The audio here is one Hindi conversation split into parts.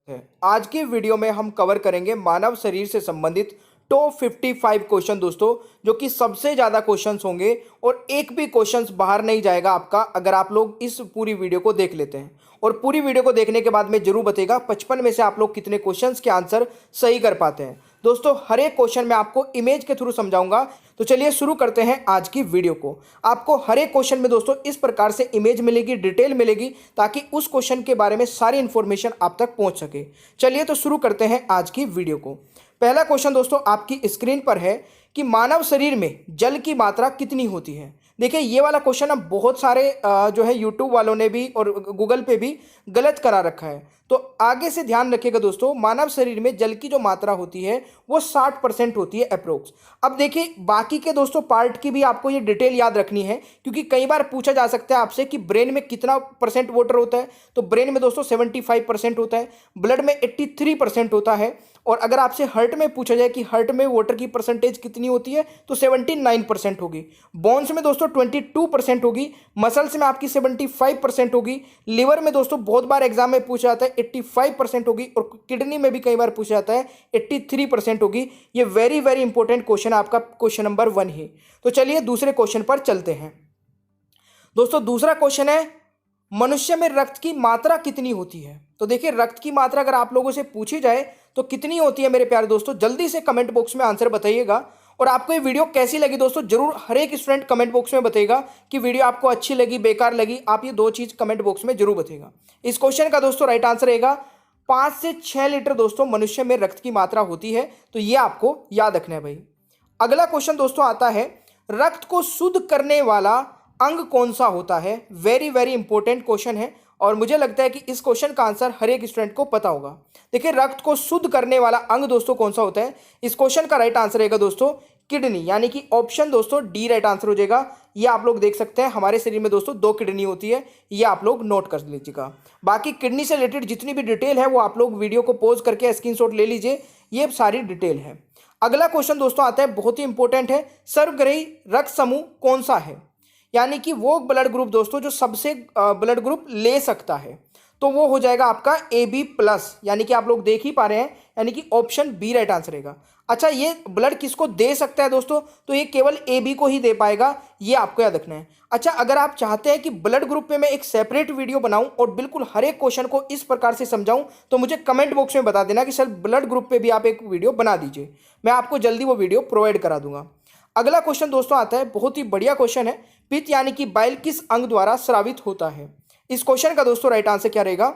है। आज की वीडियो में हम कवर करेंगे मानव शरीर से संबंधित टॉप 55 क्वेश्चन दोस्तों, जो कि सबसे ज़्यादा क्वेश्चंस होंगे और एक भी क्वेश्चंस बाहर नहीं जाएगा आपका अगर आप लोग इस पूरी वीडियो को देख लेते हैं। और पूरी वीडियो को देखने के बाद में जरूर बताइएगा 55 में से आप लोग कितने क्वेश्चंस के आंसर सही कर पाते हैं। दोस्तों हर एक क्वेश्चन मैं आपको इमेज के थ्रू समझाऊंगा, तो चलिए शुरू करते हैं आज की वीडियो को। आपको हर एक क्वेश्चन में दोस्तों इस प्रकार से इमेज मिलेगी, डिटेल मिलेगी, ताकि उस क्वेश्चन के बारे में सारी इंफॉर्मेशन आप तक पहुंच सके। चलिए तो शुरू करते हैं आज की वीडियो को। पहला क्वेश्चन दोस्तों आपकी स्क्रीन पर है कि मानव शरीर में जल की मात्रा कितनी होती है। देखिए ये वाला क्वेश्चन अब बहुत सारे जो है यूट्यूब वालों ने भी और गूगल पे भी गलत करा रखा है, तो आगे से ध्यान रखिएगा दोस्तों। मानव शरीर में जल की जो मात्रा होती है वो 60% होती है अप्रोक्स। अब देखिए बाकी के दोस्तों पार्ट की भी आपको ये डिटेल याद रखनी है, क्योंकि कई बार पूछा जा सकता है आपसे कि ब्रेन में कितना परसेंट वाटर होता है। तो ब्रेन में दोस्तों 75% होता है, ब्लड में 83% होता है, और अगर आपसे हार्ट में पूछा जाए कि हार्ट में वाटर की परसेंटेज कितनी होती है तो 79% होगी। बोन्स में दोस्तों 22% होगी, मसल्स में आपकी 75% होगी, लिवर में दोस्तों बहुत बार एग्जाम में पूछा जाता है 85% होगी, और किडनी में भी कई बार पूछा जाता है 83% होगी। ये वेरी वेरी इंपॉर्टेंट क्वेश्चन आपका क्वेश्चन नंबर 1 है। तो चलिए दूसरे क्वेश्चन पर चलते हैं। दोस्तों दूसरा क्वेश्चन है मनुष्य में रक्त की मात्रा कितनी होती है। तो देखिए रक्त की मात्रा अगर आप लोगों से पूछी जाए तो कितनी होती है मेरे प्यारे दोस्तों, जल्दी से कमेंट बॉक्स में आंसर बताइएगा। और आपको ये वीडियो कैसी लगी दोस्तों, जरूर हर एक स्टूडेंट कमेंट बॉक्स में बताइएगा कि वीडियो आपको अच्छी लगी, बेकार लगी। आप ये दो चीज कमेंट बॉक्स में जरूर बताइएगा। इस क्वेश्चन का दोस्तों राइट आंसर रहेगा 5 से 6 लीटर दोस्तों मनुष्य में रक्त की मात्रा होती है। तो ये आपको याद रखना है भाई। अगला क्वेश्चन दोस्तों आता है रक्त को शुद्ध करने वाला अंग कौन सा होता है। वेरी वेरी इंपॉर्टेंट क्वेश्चन है, और मुझे लगता है कि इस क्वेश्चन का आंसर हर एक स्टूडेंट को पता होगा। देखिए रक्त को शुद्ध करने वाला अंग दोस्तों कौन सा होता है। इस क्वेश्चन का राइट आंसर रहेगा दोस्तों किडनी, यानी कि ऑप्शन दोस्तों डी राइट आंसर हो जाएगा। ये आप लोग देख सकते हैं हमारे शरीर में दोस्तों 2 किडनी होती है, ये आप लोग नोट कर लीजिएगा। बाकी किडनी से रिलेटेड जितनी भी डिटेल है वो आप लोग वीडियो को पॉज करके स्क्रीनशॉट ले लीजिए, ये सारी डिटेल है। अगला क्वेश्चन दोस्तों आता है, बहुत ही इंपॉर्टेंट है, सर्वग्राही रक्त समूह कौन सा है, यानी कि वो ब्लड ग्रुप दोस्तों जो सबसे ब्लड ग्रुप ले सकता है। तो वो हो जाएगा आपका AB+, यानी कि आप लोग देख ही पा रहे हैं, यानी कि ऑप्शन बी राइट आंसर रहेगा। अच्छा ये ब्लड किसको दे सकता है दोस्तों, तो ये केवल AB को ही दे पाएगा, ये आपको याद रखना है। अच्छा अगर आप चाहते हैं कि ब्लड ग्रुप पे मैं एक सेपरेट वीडियो बनाऊं और बिल्कुल हर एक क्वेश्चन को इस प्रकार से समझाऊं, तो मुझे कमेंट बॉक्स में बता देना कि सर ब्लड ग्रुप पे भी आप एक वीडियो बना दीजिए, मैं आपको जल्दी वो वीडियो प्रोवाइड करा दूंगा। अगला क्वेश्चन दोस्तों आता है, बहुत ही बढ़िया क्वेश्चन है, पित्त यानी कि बाइल किस अंग द्वारा स्रावित होता है। इस क्वेश्चन का दोस्तों राइट आंसर क्या रहेगा,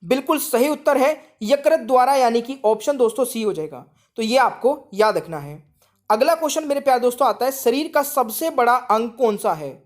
बिल्कुल सही उत्तर है यकृत द्वारा, यानी कि ऑप्शन दोस्तों सी हो जाएगा। तो ये आपको याद रखना है। अगला क्वेश्चन मेरे प्यारे दोस्तों आता है, शरीर का सबसे बड़ा अंग कौन सा है।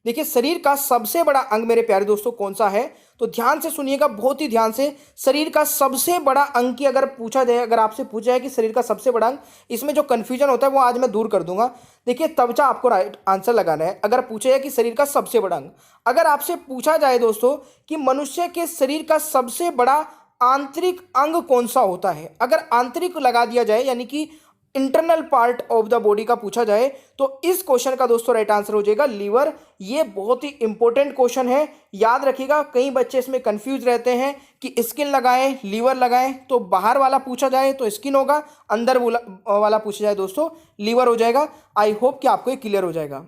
देखिए शरीर का सबसे बड़ा अंग मेरे प्यारे दोस्तों कौन सा है, तो ध्यान से सुनिएगा, बहुत ही ध्यान से। शरीर का सबसे बड़ा अंग की अगर पूछा जाए, अगर आपसे पूछा जाए कि शरीर का सबसे बड़ा अंग, इसमें जो कंफ्यूजन होता है वो आज मैं दूर कर दूंगा। देखिए तवचा आपको राइट आंसर लगाना है। अगर पूछा जाए कि शरीर का सबसे बड़ा अंग, अगर आपसे पूछा जाए दोस्तों कि मनुष्य के शरीर का सबसे बड़ा आंतरिक अंग कौन सा होता है, अगर आंतरिक लगा दिया जाए यानी कि internal part of the body का पूछा जाए, तो इस क्वेश्चन का दोस्तों राइट आंसर हो जाएगा लीवर। ये बहुत ही इंपॉर्टेंट क्वेश्चन है, याद रखिएगा। कई बच्चे इसमें कंफ्यूज रहते हैं कि स्किन लगाएं लीवर लगाएं, तो बाहर वाला पूछा जाए तो स्किन होगा, अंदर वाला पूछा जाए दोस्तों लीवर हो जाएगा। आई होप कि आपको ये क्लियर हो जाएगा।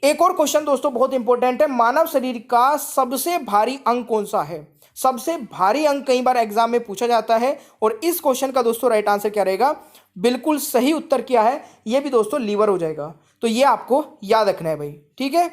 एक और क्वेश्चन दोस्तों बहुत इंपॉर्टेंट है, मानव शरीर का सबसे भारी अंग कौन सा है। सबसे भारी अंग कई बार एग्जाम में पूछा जाता है, और इस क्वेश्चन का दोस्तों राइट आंसर क्या रहेगा, बिल्कुल सही उत्तर क्या है, यह भी दोस्तों लीवर हो जाएगा। तो ये आपको याद रखना है भाई, ठीक है।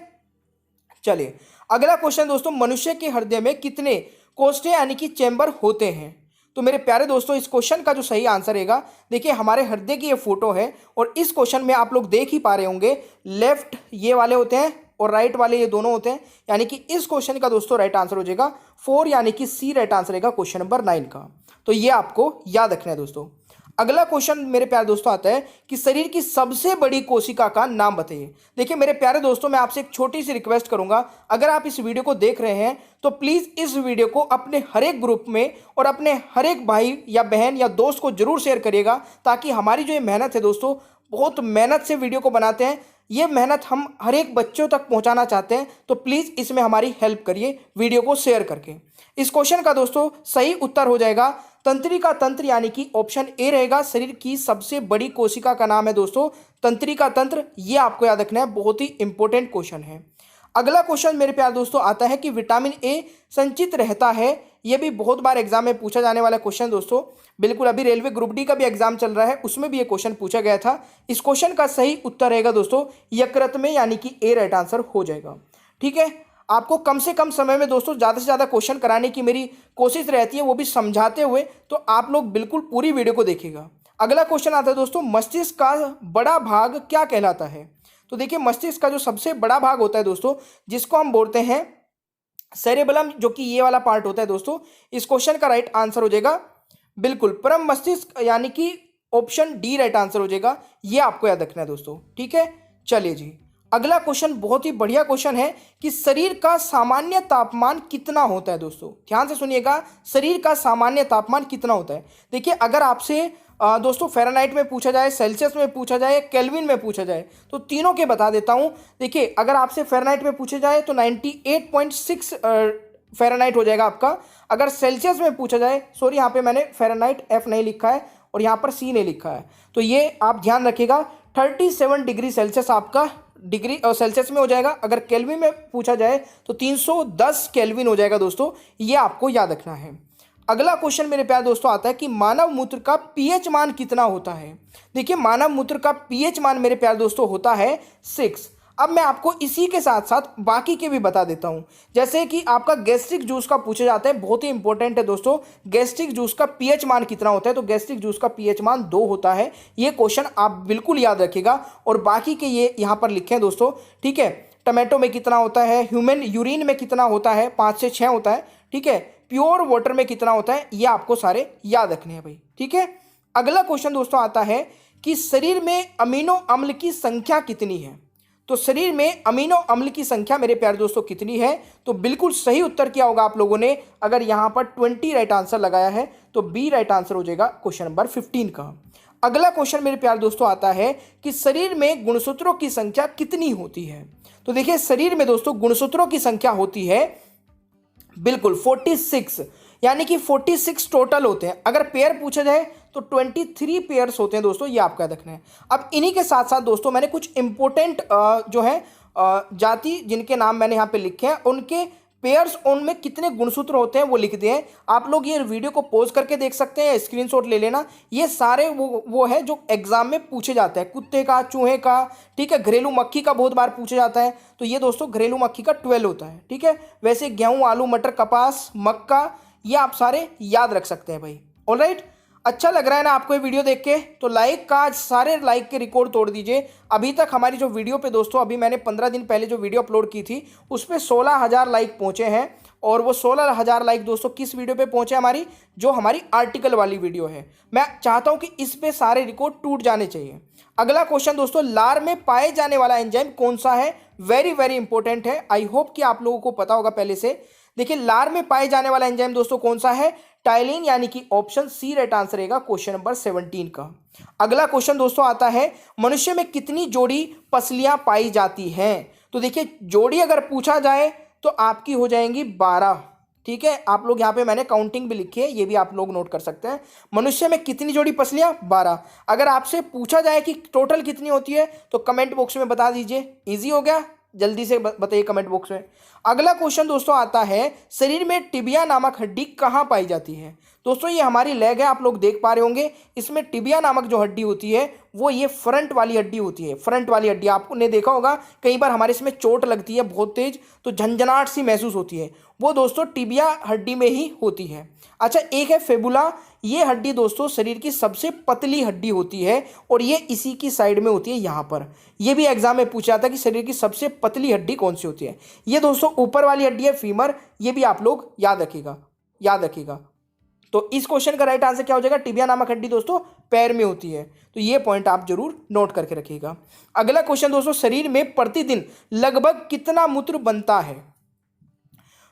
चलिए अगला क्वेश्चन दोस्तों, मनुष्य के हृदय में कितने कोष्ठे यानी कि चैम्बर होते हैं। तो मेरे प्यारे दोस्तों इस क्वेश्चन का जो सही आंसर रहेगा, देखिए हमारे हृदय की ये फोटो है, और इस क्वेश्चन में आप लोग देख ही पा रहे होंगे, लेफ्ट ये वाले होते हैं और राइट वाले ये दोनों होते हैं, यानी कि इस क्वेश्चन का दोस्तों राइट आंसर हो जाएगा 4, यानी कि सी राइट आंसर रहेगा क्वेश्चन नंबर 9 का। तो ये आपको याद रखना है दोस्तों। अगला क्वेश्चन मेरे प्यारे दोस्तों आता है कि शरीर की सबसे बड़ी कोशिका का नाम बताइए। देखिए मेरे प्यारे दोस्तों मैं आपसे एक छोटी सी रिक्वेस्ट करूंगा, अगर आप इस वीडियो को देख रहे हैं तो प्लीज इस वीडियो को अपने हर एक ग्रुप में और अपने हर एक भाई या बहन या दोस्त को जरूर शेयर करिएगा, ताकि हमारी जो ये मेहनत है दोस्तों, बहुत मेहनत से वीडियो को बनाते हैं, ये मेहनत हम हर एक बच्चों तक पहुंचाना चाहते हैं, तो प्लीज़ इसमें हमारी हेल्प करिए वीडियो को शेयर करके। इस क्वेश्चन का दोस्तों सही उत्तर हो जाएगा तंत्रिका तंत्र, यानी कि ऑप्शन ए रहेगा। शरीर की सबसे बड़ी कोशिका का नाम है दोस्तों तंत्रिका तंत्र। ये आपको याद रखना है, बहुत ही इंपॉर्टेंट क्वेश्चन है। अगला क्वेश्चन मेरे प्यार दोस्तों आता है कि विटामिन ए संचित रहता है। ये भी बहुत बार एग्जाम में पूछा जाने वाला क्वेश्चन दोस्तों, बिल्कुल। अभी रेलवे ग्रुप डी का भी एग्जाम चल रहा है, उसमें भी ये क्वेश्चन पूछा गया था। इस क्वेश्चन का सही उत्तर रहेगा दोस्तों यकृत में, यानी कि ए राइट आंसर हो जाएगा। ठीक है, आपको कम से कम समय में दोस्तों ज़्यादा से ज़्यादा क्वेश्चन कराने की मेरी कोशिश रहती है, वो भी समझाते हुए। तो आप लोग बिल्कुल पूरी वीडियो को देखिएगा। अगला क्वेश्चन आता है दोस्तों, मस्तिष्क का बड़ा भाग क्या कहलाता है? तो देखिए, मस्तिष्क का जो सबसे बड़ा भाग होता है दोस्तों, जिसको हम बोलते हैं सेरेबेलम, जो कि ये वाला पार्ट होता है दोस्तों, इस क्वेश्चन का राइट आंसर हो जाएगा बिल्कुल परम मस्तिष्क, यानी कि ऑप्शन डी राइट आंसर हो जाएगा। ये आपको याद रखना है दोस्तों। ठीक है, चलिए जी, अगला क्वेश्चन बहुत ही बढ़िया क्वेश्चन है कि शरीर का सामान्य तापमान कितना होता है? दोस्तों ध्यान से सुनिएगा, शरीर का सामान्य तापमान कितना होता है? देखिए, अगर आपसे दोस्तों फ़ारेनहाइट में पूछा जाए, सेल्सियस में पूछा जाए, केल्विन में पूछा जाए, तो तीनों के बता देता हूं। देखिए, अगर आपसे फ़ारेनहाइट में पूछा जाए तो 98.6 फ़ारेनहाइट हो जाएगा आपका। अगर सेल्सियस में पूछा जाए, सॉरी यहाँ पे मैंने फ़ारेनहाइट एफ नहीं लिखा है और यहाँ पर सी नहीं लिखा है, तो ये आप ध्यान रखिएगा, 37 डिग्री सेल्सियस आपका डिग्री और सेल्सियस में हो जाएगा। अगर केल्विन में पूछा जाए तो 310 केल्विन हो जाएगा दोस्तों, ये आपको याद रखना है। अगला क्वेश्चन मेरे प्यारे दोस्तों आता है कि मानव मूत्र का पीएच मान कितना होता है? देखिए, मानव मूत्र का पीएच मान मेरे प्यारे दोस्तों होता है 6। अब मैं आपको इसी के साथ साथ बाकी के भी बता देता हूं। जैसे कि आपका गैस्ट्रिक जूस का पूछा जाता है, बहुत ही इंपॉर्टेंट है दोस्तों, गैस्ट्रिक जूस का पीएच मान कितना होता है? तो गैस्ट्रिक जूस का पीएच मान 2 होता है। ये क्वेश्चन आप बिल्कुल याद रखिएगा। और बाकी के ये यहाँ पर लिखे हैं दोस्तों। ठीक है, टमाटो में कितना होता है, ह्यूमन यूरिन में कितना होता है, 5 से 6 होता है। ठीक है, प्योर वाटर में कितना होता है, ये आपको सारे याद रखने हैं भाई। ठीक है, अगला क्वेश्चन दोस्तों आता है कि शरीर में अमीनो अम्ल की संख्या कितनी है? तो शरीर में अमीनो अम्ल की संख्या मेरे प्यारे दोस्तों कितनी है? तो बिल्कुल सही उत्तर किया होगा आप लोगों ने। अगर यहां पर 20 राइट आंसर लगाया है तो बी राइट आंसर हो जाएगा क्वेश्चन नंबर 15 का। अगला क्वेश्चन मेरे प्यारे दोस्तों आता है कि शरीर में गुणसूत्रों की संख्या कितनी होती है? तो देखिए, शरीर में दोस्तों गुणसूत्रों की संख्या होती है बिल्कुल 46, यानी कि 46 टोटल होते हैं। अगर पेयर पूछा जाए तो 23 पेयर्स होते हैं दोस्तों, ये आपका रखना है। अब इन्हीं के साथ साथ दोस्तों मैंने कुछ इंपॉर्टेंट जो है जाति जिनके नाम मैंने यहाँ पे लिखे हैं, उनके पेयर्स, उनमें कितने गुणसूत्र होते हैं वो लिख दिए हैं। आप लोग ये वीडियो को पॉज करके देख सकते हैं या स्क्रीनशॉट ले लेना। ये सारे वो है जो एग्जाम में पूछे जाते हैं, कुत्ते का, चूहे का, ठीक है, घरेलू मक्खी का बहुत बार पूछा जाता है। तो ये दोस्तों घरेलू मक्खी का 12 होता है। ठीक है, वैसे गेहूं, आलू, मटर, कपास, मक्का, ये आप सारे याद रख सकते हैं भाई। ऑलराइट, अच्छा लग रहा है ना आपको ये वीडियो देख के? तो लाइक का आज सारे लाइक के रिकॉर्ड तोड़ दीजिए। अभी तक हमारी जो वीडियो पे दोस्तों, अभी मैंने 15 दिन पहले जो वीडियो अपलोड की थी उस पर 16,000 लाइक पहुंचे हैं। और वो 16,000 लाइक दोस्तों किस वीडियो पे पहुंचे? हमारी जो हमारी आर्टिकल वाली वीडियो है। मैं चाहता हूं कि इस पे सारे रिकॉर्ड टूट जाने चाहिए। अगला क्वेश्चन दोस्तों, लार में पाए जाने वाला एंजाइम कौन सा है? वेरी वेरी इंपॉर्टेंट है, आई होप कि आप लोगों को पता होगा पहले से। देखिए, लार में पाए जाने वाला एंजाइम दोस्तों कौन सा है? टाइलिन, यानी कि ऑप्शन सी राइट आंसर रहेगा क्वेश्चन नंबर 17 का। अगला क्वेश्चन दोस्तों आता है, मनुष्य में कितनी जोड़ी पसलियां पाई जाती हैं? तो देखिए, जोड़ी अगर पूछा जाए तो आपकी हो जाएंगी 12। ठीक है, आप लोग यहाँ पे मैंने काउंटिंग भी लिखी है, ये भी आप लोग नोट कर सकते हैं। मनुष्य में कितनी जोड़ी पसलियां? 12। अगर आपसे पूछा जाए कि टोटल कितनी होती है तो कमेंट बॉक्स में बता दीजिए। इजी हो गया, जल्दी से बताइए कमेंट बॉक्स में। अगला क्वेश्चन दोस्तों आता है, शरीर में टिबिया नामक हड्डी कहाँ पाई जाती है? दोस्तों ये हमारी लेग है, आप लोग देख पा रहे होंगे। इसमें टिबिया नामक जो हड्डी होती है वो ये फ्रंट वाली हड्डी होती है। फ्रंट वाली हड्डी आपने देखा होगा, कई बार हमारे इसमें चोट लगती है बहुत तेज, तो झंझनाहट सी महसूस होती है, वो दोस्तों टिबिया हड्डी में ही होती है। अच्छा, एक है फेबुला। ये हड्डी दोस्तों शरीर की सबसे पतली हड्डी होती है और ये इसी की साइड में होती है यहाँ पर। ये भी एग्जाम में पूछा जाता है कि शरीर की सबसे पतली हड्डी कौन सी होती है। ये दोस्तों ऊपर वाली हड्डी है फीमर, ये भी आप लोग याद रखिएगा, याद रखिएगा। तो इस क्वेश्चन का राइट आंसर क्या हो जाएगा? टिबिया नामक हड्डी दोस्तों पैर में होती है, तो ये पॉइंट आप जरूर नोट करके रखिएगा। अगला क्वेश्चन दोस्तों, शरीर में प्रतिदिन लगभग कितना मूत्र बनता है?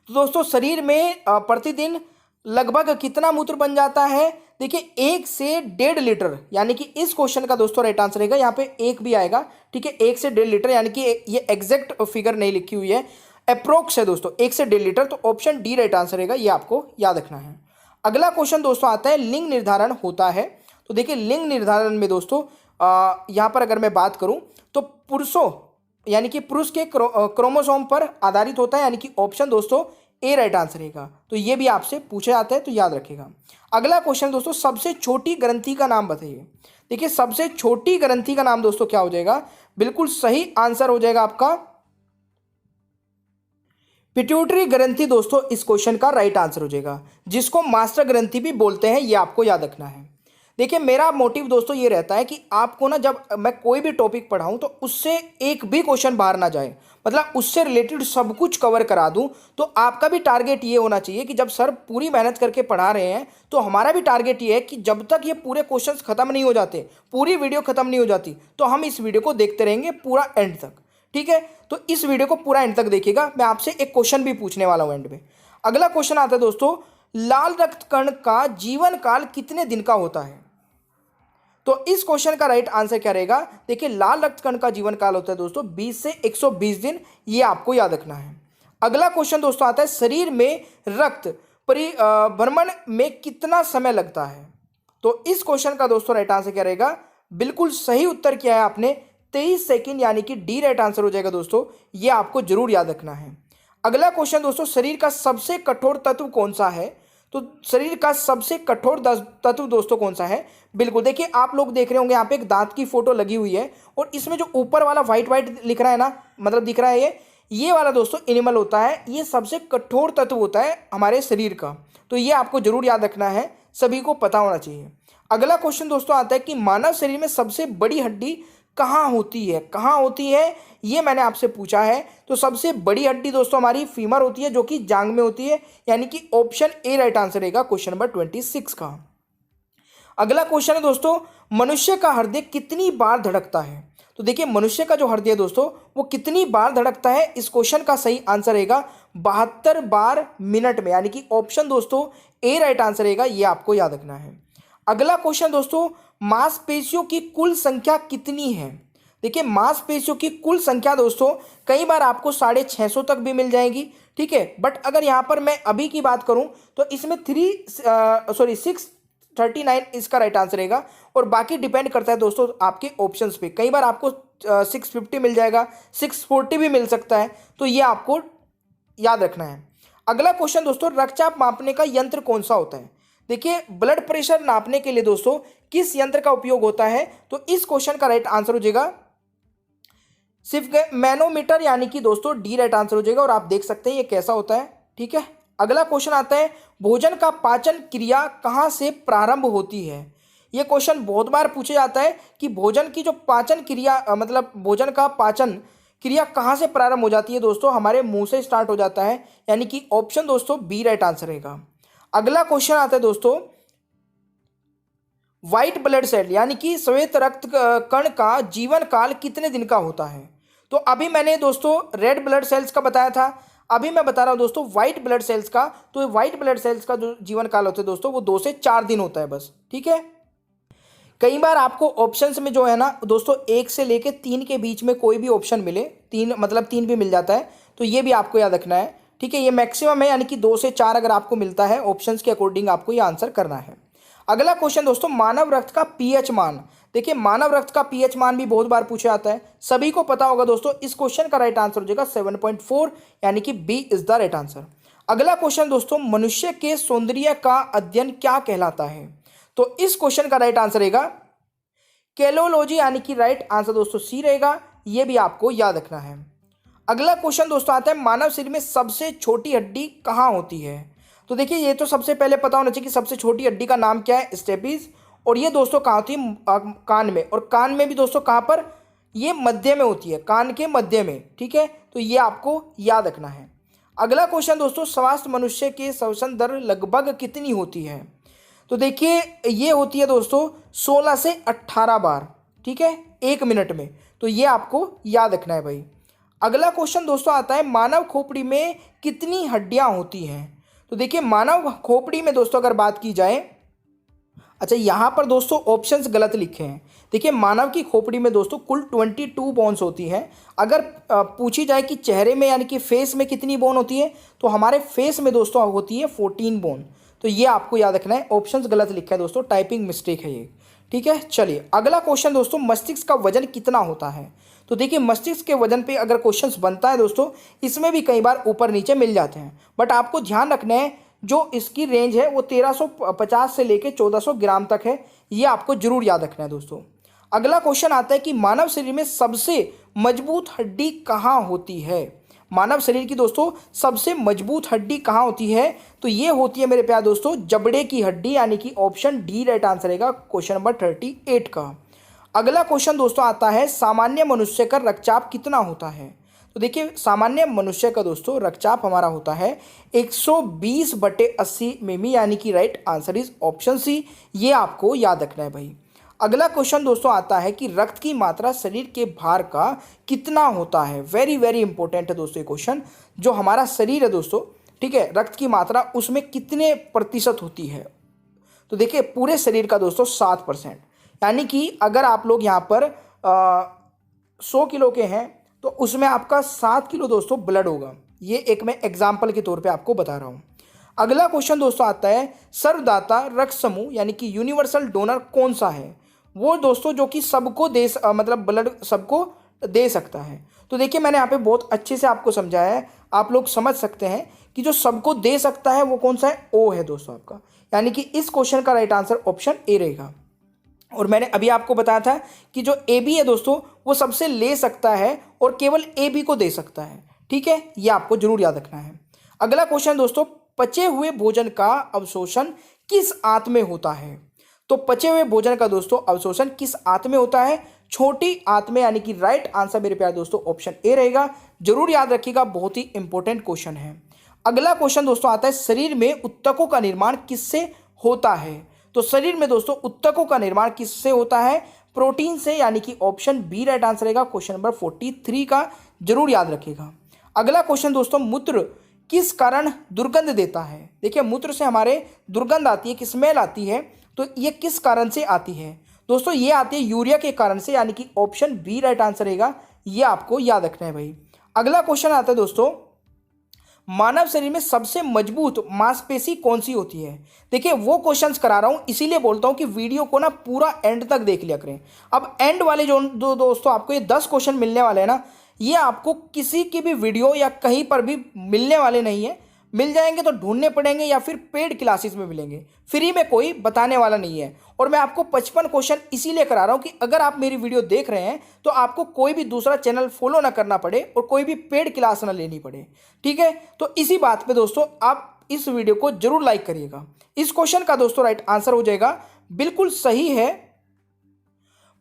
तो दोस्तों शरीर में प्रतिदिन लगभग कितना मूत्र बन जाता है? देखिए 1 से 1.5 लीटर, यानी कि इस क्वेश्चन का दोस्तों राइट आंसर रहेगा, यहाँ पे 1 भी आएगा, ठीक है। 1 से 1.5 लीटर, यानी कि ये एग्जैक्ट फिगर नहीं लिखी हुई है, अप्रोक्स है दोस्तों 1 से 1.5 लीटर, तो ऑप्शन डी राइट आंसर रहेगा, ये आपको याद रखना है। अगला क्वेश्चन दोस्तों आता है लिंग निर्धारण होता है। तो देखिए लिंग निर्धारण में दोस्तों यहाँ पर अगर मैं बात करूँ तो पुरुषों यानी कि पुरुष के क्रोमोसोम पर आधारित होता है, यानी कि ऑप्शन दोस्तों ए राइट आंसर रहेगा। तो ये भी आपसे पूछा जाता है, तो याद रखिएगा। अगला क्वेश्चन दोस्तों सबसे छोटी ग्रंथि का नाम बताइए। देखिए सबसे छोटी ग्रंथि का नाम दोस्तों क्या हो जाएगा, बिल्कुल सही आंसर हो जाएगा आपका पिट्यूटरी ग्रंथि दोस्तों, इस क्वेश्चन का राइट आंसर हो जाएगा, जिसको मास्टर ग्रंथि भी बोलते हैं, ये आपको याद रखना है। देखिए मेरा मोटिव दोस्तों ये रहता है कि आपको ना जब मैं कोई भी टॉपिक पढ़ाऊं तो उससे एक भी क्वेश्चन बाहर ना जाए, मतलब उससे रिलेटेड सब कुछ कवर करा दूं। तो आपका भी टारगेट ये होना चाहिए कि जब सर पूरी मेहनत करके पढ़ा रहे हैं तो हमारा भी टारगेट ये है कि जब तक ये पूरे क्वेश्चंस खत्म नहीं हो जाते, पूरी वीडियो खत्म नहीं हो जाती, तो हम इस वीडियो को देखते रहेंगे पूरा एंड तक, ठीक है। तो इस वीडियो को पूरा एंड तक देखिएगा। मैं आपसे एक क्वेश्चन भी पूछने वाला हूं एंड में। अगला क्वेश्चन आता है दोस्तों, लाल रक्त कण का जीवन काल कितने दिन का होता है। तो इस क्वेश्चन का राइट आंसर क्या रहेगा, देखिए लाल रक्त कण का जीवन काल होता है दोस्तों 20 से 120 दिन, ये आपको याद रखना है। अगला क्वेश्चन दोस्तों आता है शरीर में रक्त परिभ्रमण में कितना समय लगता है। तो इस क्वेश्चन का दोस्तों राइट आंसर क्या रहेगा, बिल्कुल सही उत्तर किया है आपने, 23 सेकंड, यानी कि डी राइट आंसर हो जाएगा दोस्तों, ये आपको जरूर याद रखना है। अगला क्वेश्चन दोस्तों, शरीर का सबसे कठोर तत्व कौन सा है। तो शरीर का सबसे कठोर तत्व दोस्तों कौन सा है, बिल्कुल देखिए आप लोग देख रहे होंगे यहाँ पे एक दांत की फोटो लगी हुई है, और इसमें जो ऊपर वाला व्हाइट व्हाइट लिख रहा है ना, मतलब दिख रहा है ये वाला दोस्तों एनिमल होता है, ये सबसे कठोर तत्व होता है हमारे शरीर का। तो ये आपको जरूर याद रखना है, सभी को पता होना चाहिए। अगला क्वेश्चन दोस्तों आता है कि मानव शरीर में सबसे बड़ी हड्डी कहाँ होती है, कहाँ होती है, ये मैंने आपसे पूछा है। तो सबसे बड़ी हड्डी दोस्तों हमारी फीमर होती है, जो कि जांग में होती है, यानी कि ऑप्शन ए राइट आंसर रहेगा क्वेश्चन नंबर 26 का। अगला क्वेश्चन है दोस्तों, मनुष्य का हृदय कितनी बार धड़कता है। तो देखिए मनुष्य का जो हृदय दोस्तों वो कितनी बार धड़कता है, इस क्वेश्चन का सही आंसर रहेगा 72 बार मिनट में, यानी कि ऑप्शन दोस्तों ए राइट आंसर रहेगा, ये आपको याद रखना है। अगला क्वेश्चन दोस्तों, मांसपेशियों की कुल संख्या कितनी है। देखिए मांसपेशियों की कुल संख्या दोस्तों कई बार आपको 650 तक भी मिल जाएगी, ठीक है। बट अगर यहाँ पर मैं अभी की बात करूँ तो इसमें 639 इसका राइट आंसर रहेगा, और बाकी डिपेंड करता है दोस्तों आपके ऑप्शंस पे। कई बार आपको 650 मिल जाएगा, 640 भी मिल सकता है, तो ये आपको याद रखना है। अगला क्वेश्चन दोस्तों, रक्तचाप मापने का यंत्र कौन सा होता है। देखिए ब्लड प्रेशर नापने के लिए दोस्तों किस यंत्र का उपयोग होता है, तो इस क्वेश्चन का राइट आंसर हो जाएगा सिर्फ मैनोमीटर, यानी कि दोस्तों डी राइट आंसर हो जाएगा, और आप देख सकते हैं ये कैसा होता है, ठीक है। अगला क्वेश्चन आता है, भोजन का पाचन क्रिया कहाँ से प्रारंभ होती है। ये क्वेश्चन बहुत बार पूछा जाता है कि भोजन की जो पाचन क्रिया मतलब भोजन का पाचन क्रिया कहाँ से प्रारंभ हो जाती है, दोस्तों हमारे मुंह से स्टार्ट हो जाता है, यानी कि ऑप्शन दोस्तों बी राइट आंसर रहेगा। अगला क्वेश्चन आता है दोस्तों, व्हाइट ब्लड सेल यानी कि श्वेत रक्त कण का जीवन काल कितने दिन का होता है। तो अभी मैंने दोस्तों रेड ब्लड सेल्स का बताया था, अभी मैं बता रहा हूं दोस्तों व्हाइट ब्लड सेल्स का। तो व्हाइट ब्लड सेल्स का जो जीवन काल होता है दोस्तों वो 2 से 4 दिन होता है बस, ठीक है। कई बार आपको ऑप्शंस में जो है ना दोस्तों 1 से लेके 3 के बीच में कोई भी ऑप्शन मिले, 3 मतलब 3 भी मिल जाता है, तो ये भी आपको याद रखना है, ठीक है। ये मैक्सिमम है, यानी कि 2 से 4 अगर आपको मिलता है ऑप्शंस के अकॉर्डिंग आपको ये आंसर करना है। अगला क्वेश्चन दोस्तों, मानव रक्त का पीएच मान। देखिए मानव रक्त का पीएच मान भी बहुत बार पूछा जाता है, सभी को पता होगा दोस्तों, इस क्वेश्चन का राइट आंसर हो जाएगा 7.4, यानी कि B is the right answer. अगला क्वेश्चन दोस्तों, मनुष्य के सौंदर्य का अध्ययन क्या कहलाता है। तो इस क्वेश्चन का राइट आंसर रहेगा कैलोलॉजी, यानी कि राइट आंसर दोस्तों सी रहेगा, यह भी आपको याद रखना है। अगला क्वेश्चन दोस्तों आता है, मानव शरीर में सबसे छोटी हड्डी कहाँ होती है। तो देखिए ये तो सबसे पहले पता होना चाहिए कि सबसे छोटी हड्डी का नाम क्या है, स्टेपिस, और ये दोस्तों कहाँ होती है, कान में, और कान में भी दोस्तों कहाँ पर, ये मध्य में होती है, कान के मध्य में, ठीक है। तो ये आपको याद रखना है। अगला क्वेश्चन दोस्तों, स्वास्थ्य मनुष्य के श्वसन दर लगभग कितनी होती है। तो देखिए ये होती है दोस्तों 16 से 18 बार, ठीक है, 1 मिनट में, तो ये आपको याद रखना है भाई। अगला क्वेश्चन दोस्तों आता है, मानव खोपड़ी में कितनी हड्डियां होती हैं। तो देखिए मानव खोपड़ी में दोस्तों अगर बात की जाए अच्छा, यहाँ पर दोस्तों ऑप्शंस गलत लिखे हैं। देखिए, मानव की खोपड़ी में दोस्तों कुल 22 बोन्स होती हैं। अगर पूछी जाए कि चेहरे में यानी कि फेस में कितनी बोन होती है, तो हमारे फेस में दोस्तों होती है 14 बोन। तो ये आपको याद रखना है, ऑप्शंस गलत लिखा है दोस्तों, टाइपिंग मिस्टेक है ये। ठीक है, चलिए अगला क्वेश्चन दोस्तों, मस्तिष्क का वजन कितना होता है। तो देखिए, मस्तिष्क के वजन पे अगर क्वेश्चंस बनता है दोस्तों, इसमें भी कई बार ऊपर नीचे मिल जाते हैं, बट आपको ध्यान रखना है जो इसकी रेंज है वो 1350 से लेके 1400 ग्राम तक है। ये आपको जरूर याद रखना है दोस्तों। अगला क्वेश्चन आता है कि मानव शरीर में सबसे मजबूत हड्डी कहाँ होती है। मानव शरीर की दोस्तों सबसे मजबूत हड्डी कहाँ होती है, तो ये होती है मेरे प्यारे दोस्तों जबड़े की हड्डी, यानी कि ऑप्शन डी राइट आंसर रहेगा क्वेश्चन नंबर 38 का। अगला क्वेश्चन दोस्तों आता है, सामान्य मनुष्य का रक्तचाप कितना होता है। तो देखिए, सामान्य मनुष्य का दोस्तों रक्तचाप हमारा होता है 120/80 मिमी, यानी कि right answer is option C. ये आपको याद रखना है भाई। अगला क्वेश्चन दोस्तों आता है कि रक्त की मात्रा शरीर के भार का कितना होता है। वेरी वेरी इंपॉर्टेंट है दोस्तों ये क्वेश्चन। जो हमारा शरीर है दोस्तों, ठीक है, रक्त की मात्रा उसमें कितने प्रतिशत होती है। तो देखिए, पूरे शरीर का दोस्तों 7%, यानी कि अगर आप लोग यहाँ पर 100 किलो के हैं तो उसमें आपका 7 किलो दोस्तों ब्लड होगा। ये एक मैं एग्जाम्पल के तौर पे आपको बता रहा हूँ। अगला क्वेश्चन दोस्तों आता है, सर्वदाता रक्त समूह यानी कि यूनिवर्सल डोनर कौन सा है। वो दोस्तों जो कि सबको मतलब ब्लड सबको दे सकता है। तो देखिए, मैंने यहाँ पे बहुत अच्छे से आपको समझाया है, आप लोग समझ सकते हैं कि जो सबको दे सकता है वो कौन सा है, ओ है दोस्तों आपका। यानी कि इस क्वेश्चन का राइट आंसर ऑप्शन ए रहेगा। और मैंने अभी आपको बताया था कि जो ए बी है दोस्तों वो सबसे ले सकता है और केवल ए बी को दे सकता है। ठीक है, ये आपको जरूर याद रखना है। अगला क्वेश्चन दोस्तों, पचे हुए भोजन का अवशोषण किस आंत में होता है। तो पचे हुए भोजन का दोस्तों अवशोषण किस आंत में होता है, छोटी आंत में, यानी कि राइट आंसर मेरे प्यारे दोस्तों ऑप्शन ए रहेगा। जरूर याद रखिएगा, बहुत ही इंपॉर्टेंट क्वेश्चन है। अगला क्वेश्चन दोस्तों आता है, शरीर में ऊतकों का निर्माण किससे होता है। तो शरीर में दोस्तों ऊतकों का निर्माण किससे होता है, प्रोटीन से, यानी कि ऑप्शन बी राइट आंसर रहेगा क्वेश्चन नंबर 43 का। जरूर याद रखिएगा। अगला क्वेश्चन दोस्तों, मूत्र किस कारण दुर्गंध देता है। देखिए, मूत्र से हमारे दुर्गंध आती है, कि स्मेल आती है, तो ये किस कारण से आती है दोस्तों, ये आती है यूरिया के कारण से, यानी कि ऑप्शन बी राइट आंसर रहेगा। ये आपको याद रखना है भाई। अगला क्वेश्चन आता है दोस्तों, मानव शरीर में सबसे मजबूत मांसपेशी कौन सी होती है। देखिए, वो क्वेश्चंस करा रहा हूं, इसीलिए बोलता हूं कि वीडियो को ना पूरा एंड तक देख लिया करें। अब एंड वाले जो दोस्तों आपको ये 10 क्वेश्चन मिलने वाले हैं ना, ये आपको किसी की भी वीडियो या कहीं पर भी मिलने वाले नहीं है। मिल जाएंगे तो ढूंढने पड़ेंगे या फिर पेड क्लासेस में मिलेंगे, फ्री में कोई बताने वाला नहीं है। और मैं आपको 55 क्वेश्चन इसीलिए करा रहा हूं कि अगर आप मेरी वीडियो देख रहे हैं तो आपको कोई भी दूसरा चैनल फॉलो ना करना पड़े और कोई भी पेड क्लास ना लेनी पड़े। ठीक है, तो इसी बात पे दोस्तों आप इस वीडियो को जरूर लाइक करिएगा। इस क्वेश्चन का दोस्तों राइट आंसर हो जाएगा, बिल्कुल सही है,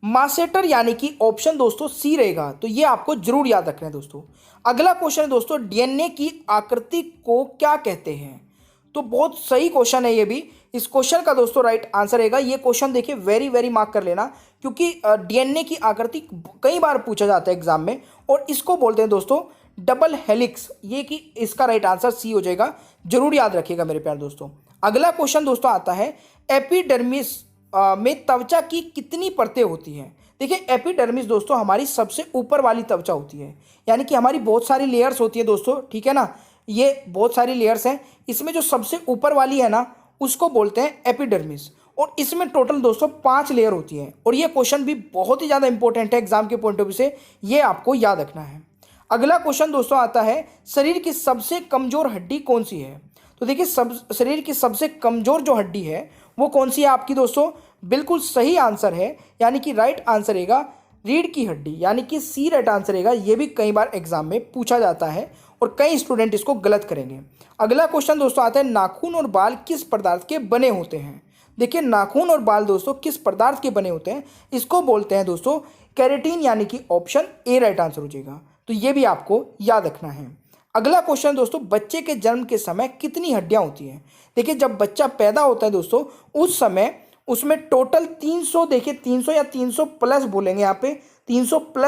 मासेटर, यानी कि ऑप्शन दोस्तों सी रहेगा। तो ये आपको जरूर याद रखना है दोस्तों। अगला क्वेश्चन है दोस्तों, डीएनए की आकृति को क्या कहते हैं। तो बहुत सही क्वेश्चन है ये भी। इस क्वेश्चन का दोस्तों राइट आंसर रहेगा, ये क्वेश्चन देखिए वेरी वेरी मार्क कर लेना, क्योंकि डीएनए की आकृति कई बार पूछा जाता है एग्जाम में, और इसको बोलते हैं दोस्तों डबल हेलिक्स। ये कि इसका राइट आंसर सी हो जाएगा, जरूर याद रखिएगा मेरे प्यारे दोस्तों। अगला क्वेश्चन दोस्तों आता है, एपिडर्मिस में त्वचा की कितनी परतें होती हैं। देखिए, एपिडर्मिस दोस्तों हमारी सबसे ऊपर वाली त्वचा होती है, यानी कि हमारी बहुत सारी लेयर्स होती है दोस्तों। ठीक है ना, ये बहुत सारी लेयर्स हैं, इसमें जो सबसे ऊपर वाली है ना उसको बोलते हैं एपिडर्मिस, और इसमें टोटल दोस्तों 5 लेयर होती है। और ये क्वेश्चन भी बहुत ही ज़्यादा इंपॉर्टेंट है एग्जाम के पॉइंट ऑफ व्यू से, ये आपको याद रखना है। अगला क्वेश्चन दोस्तों आता है, शरीर की सबसे कमजोर हड्डी कौन सी है। तो देखिए, शरीर की सबसे कमजोर जो हड्डी है वो कौन सी है आपकी दोस्तों, बिल्कुल सही आंसर है, यानी कि राइट आंसर रहेगा रीढ़ की हड्डी, यानी कि सी राइट आंसर रहेगा। ये भी कई बार एग्जाम में पूछा जाता है और कई स्टूडेंट इसको गलत करेंगे। अगला क्वेश्चन दोस्तों आता है, नाखून और बाल किस पदार्थ के बने होते हैं। देखिए, नाखून और बाल दोस्तों किस पदार्थ के बने होते हैं, इसको बोलते हैं दोस्तों केराटिन, यानी कि ऑप्शन ए राइट आंसर हो जाएगा। तो ये भी आपको याद रखना है। अगला क्वेश्चन दोस्तों, बच्चे के जन्म के समय कितनी हड्डियां होती हैं। देखिए, जब बच्चा पैदा होता है दोस्तों उस समय उसमें टोटल 300, देखिए 300 या 300 प्लस बोलेंगे यहाँ पे, 300 प्लस